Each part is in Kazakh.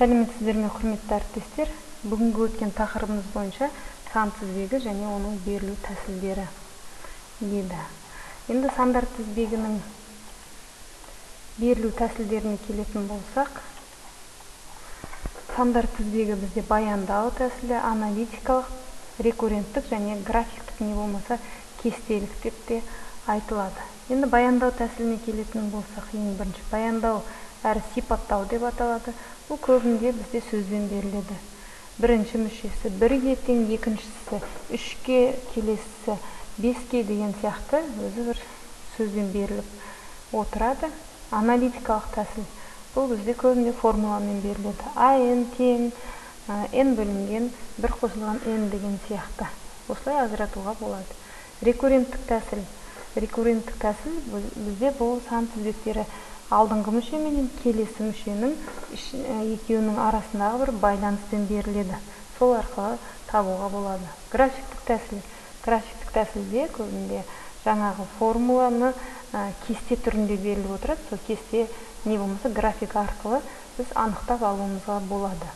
Сәлеметсіздер ме, құрметті әріптестер? Бүгінгі өткен тақырыбымыз бойынша сан тізбегі және оның берілу тәсілдері еді. Енді сандар тізбегінің берілу тәсілдеріне келетін болсақ, сандар тізбегі бізде баяндау тәсілі, аналитикалық, рекурренттік және графиктік, не болмаса кестелік деп те айтылады. Енді баяндау тәсіліне келетін болсақ, ең бірінші баяндау әрі сипаттау деп аталады. Бұл көбінде бізде сөзбен беріледі. Бірінші мүшесі 1-ге тең, екіншісі 3-ке, келесісі 5-ке деген сияқты өзі бір сөзбен беріліп отырады. Аналитикалық тәсіл бұл бізде көбінде формуламен беріледі. n тең n бөлінген 1 қосылған n деген сияқты. Осылай ажыратуға болады. Рекурренттік тәсіл. Рекурренттік тәсіл бізде бұл сан тізбектері алдыңғы мүше мен келесі мүшенің екеуінің арасындағы бір байланыспен беріледі. Сол арқылы табуға болады. Графиктік тәсіл. Графиктік тәсілде көбінде жаңағы формуланы кесте түрінде беріліп отырады. Сол кесте не болмаса график арқылы біз анықтап алуымызға болады.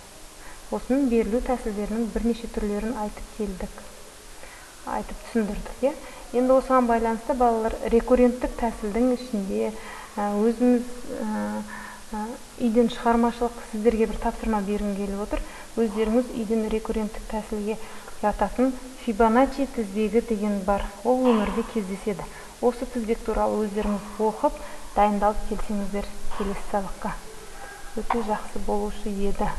Осының берілу тәсілдерінің бірнеше түрлерін айтып түсіндірдік. Енді осыған байланысты балалар рекурренттік тәсілдің ішінде өзіміз үйден шығармашылық сіздерге бір тапсырма бергім келіп отыр. Өздеріңіз үйден рекурренттік тәсілге жататын Фибоначчи тізбегі деген бар. Ол өмірде кездеседі. Осы тізбек туралы өздеріңіз оқып, дайындалып келсеңіздер келесі сабаққа өте жақсы болушы еді.